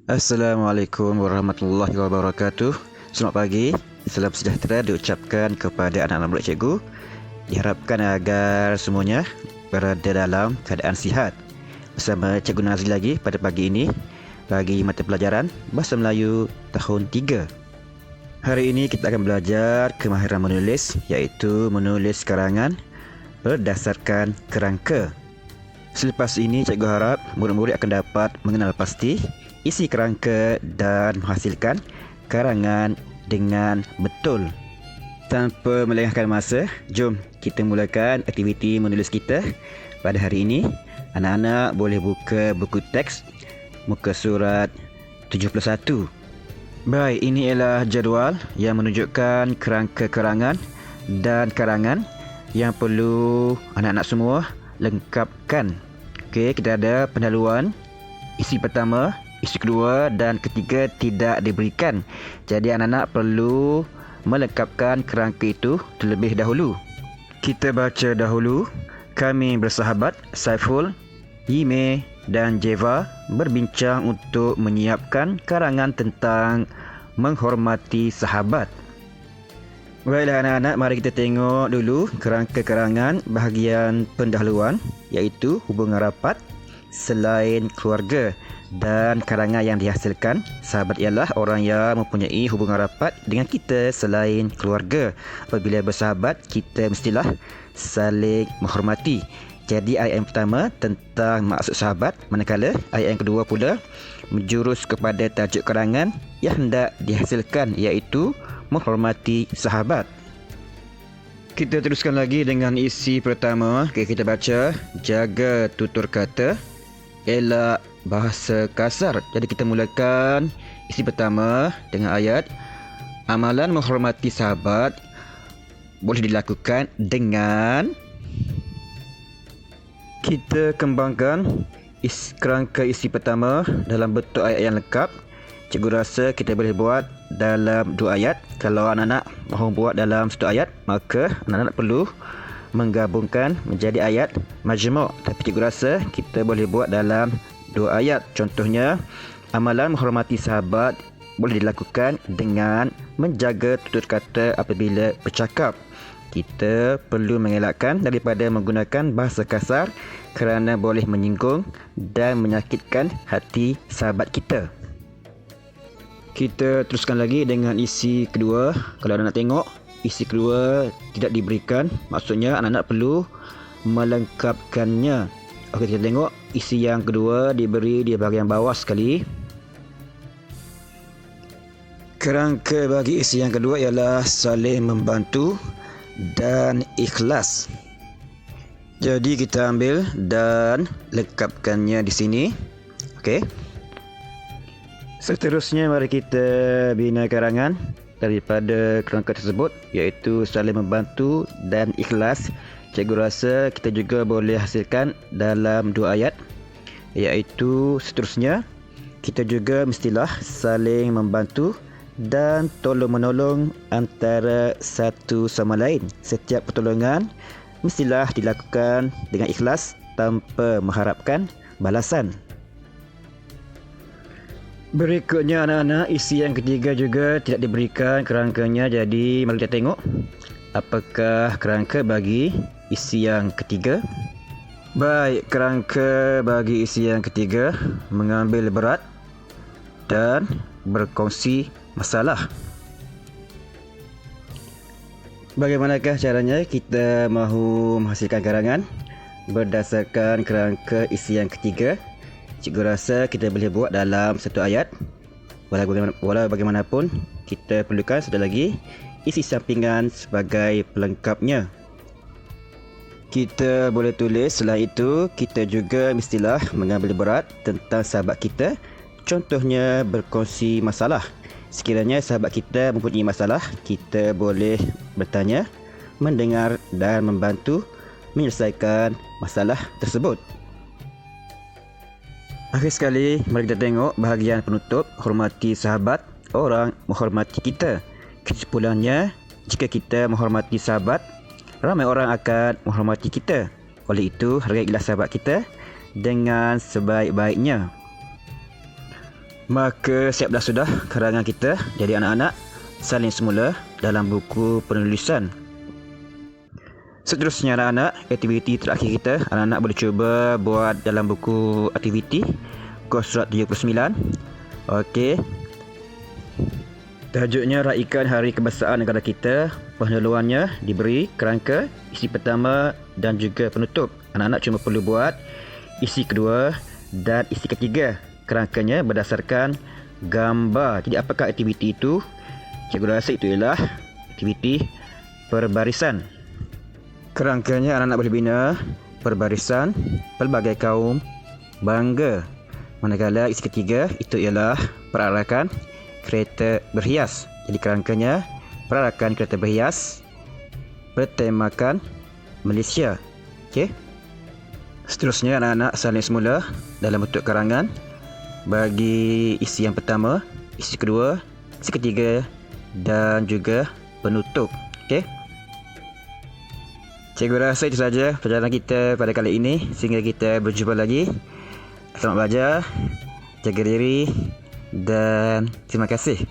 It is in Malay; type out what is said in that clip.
Assalamualaikum warahmatullahi wabarakatuh. Selamat pagi, salam sejahtera diucapkan kepada anak-anak murid cikgu. Diharapkan agar semuanya berada dalam keadaan sihat. Bersama Cikgu Nazri lagi pada pagi ini bagi mata pelajaran Bahasa Melayu tahun 3. Hari ini kita akan belajar kemahiran menulis, iaitu menulis karangan berdasarkan kerangka. Selepas ini cikgu harap murid-murid akan dapat mengenal pasti isi kerangka dan menghasilkan karangan dengan betul. Tanpa melengahkan masa, jom kita mulakan aktiviti menulis kita pada hari ini. Anak-anak boleh buka buku teks muka surat 71. Baik, ini ialah jadual yang menunjukkan kerangka karangan dan karangan yang perlu anak-anak semua lengkapkan. Okey, kita ada pendahuluan. Isi pertama, isi kedua dan ketiga tidak diberikan. Jadi anak-anak perlu melengkapkan kerangka itu terlebih dahulu. Kita baca dahulu. Kami bersahabat, Saiful, Yime dan Jeva berbincang untuk menyiapkan karangan tentang menghormati sahabat. Baiklah anak-anak, mari kita tengok dulu kerangka karangan bahagian pendahuluan, iaitu hubungan rapat selain keluarga. Dan karangan yang dihasilkan sahabat ialah orang yang mempunyai hubungan rapat dengan kita selain keluarga. Apabila bersahabat, kita mestilah saling menghormati. Jadi ayat yang pertama tentang maksud sahabat, manakala ayat yang kedua pula menjurus kepada tajuk karangan yang hendak dihasilkan, iaitu menghormati sahabat. Kita teruskan lagi dengan isi pertama. Kita baca, jaga tutur kata, elak bahasa kasar. Jadi kita mulakan isi pertama dengan ayat, amalan menghormati sahabat boleh dilakukan dengan. Kita kembangkan kerangka isi pertama dalam bentuk ayat yang lengkap. Cikgu rasa kita boleh buat dalam 2 ayat. Kalau anak-anak mahu buat dalam 1 ayat, maka anak-anak perlu menggabungkan menjadi ayat majmuk. Tapi cikgu rasa kita boleh buat dalam 2 ayat. Contohnya, amalan menghormati sahabat boleh dilakukan dengan menjaga tutur kata apabila bercakap. Kita perlu mengelakkan daripada menggunakan bahasa kasar kerana boleh menyinggung dan menyakitkan hati sahabat kita. Kita teruskan lagi dengan isi kedua. Kalau anak-anak tengok, isi kedua tidak diberikan. Maksudnya anak-anak perlu melengkapkannya. Okey, kita tengok isi yang kedua diberi di bahagian bawah sekali. Kerangka bagi isi yang kedua ialah saling membantu dan ikhlas. Jadi kita ambil dan lengkapkannya di sini. Okey. Seterusnya mari kita bina karangan daripada kerangka tersebut, iaitu saling membantu dan ikhlas. Cikgu rasa kita juga boleh hasilkan dalam 2 ayat, iaitu seterusnya kita juga mestilah saling membantu dan tolong-menolong antara satu sama lain. Setiap pertolongan mestilah dilakukan dengan ikhlas tanpa mengharapkan balasan. Berikutnya anak-anak, isi yang ketiga juga tidak diberikan kerangkanya. Jadi mari kita tengok apakah kerangka bagi isi yang ketiga. Baik, kerangka bagi isi yang ketiga mengambil berat dan berkongsi masalah. Bagaimanakah caranya kita mahu menghasilkan karangan berdasarkan kerangka isi yang ketiga? Cikgu rasa kita boleh buat dalam 1 ayat. Walau bagaimanapun, kita perlukan satu lagi isi sampingan sebagai pelengkapnya. Kita boleh tulis, selain itu kita juga mestilah mengambil berat tentang sahabat kita. Contohnya berkongsi masalah. Sekiranya sahabat kita mempunyai masalah, kita boleh bertanya, mendengar dan membantu menyelesaikan masalah tersebut. Akhir sekali, mari kita tengok bahagian penutup, hormati sahabat, orang menghormati kita. Kesimpulannya, jika kita menghormati sahabat, ramai orang akan menghormati kita. Oleh itu, hargailah sahabat kita dengan sebaik-baiknya. Maka siap dah sudah karangan kita jadi anak-anak salin semula dalam buku penulisan. Seterusnya anak-anak, aktiviti terakhir kita, anak-anak boleh cuba buat dalam buku aktiviti kos surat 79. Okey. Tajuknya raikan hari kebangsaan negara kita. Pendahuluannya diberi kerangka, isi pertama dan juga penutup. Anak-anak cuma perlu buat isi kedua dan isi ketiga. Kerangkanya berdasarkan gambar. Jadi apakah aktiviti itu? Cikgu rasa itu ialah aktiviti perbarisan. Kerangkanya anak-anak boleh bina perbarisan pelbagai kaum bangga. Manakala isi ketiga itu ialah perarakan kereta berhias. Jadi kerangkanya perarakan kereta berhias bertemakan Malaysia. Okey. Seterusnya anak-anak salin semula dalam bentuk karangan bagi isi yang pertama, isi kedua, isi ketiga dan juga penutup. Okey. Cikgu rasa itu saja perjalanan kita pada kali ini. Sehingga kita berjumpa lagi. Selamat belajar, jaga diri dan terima kasih.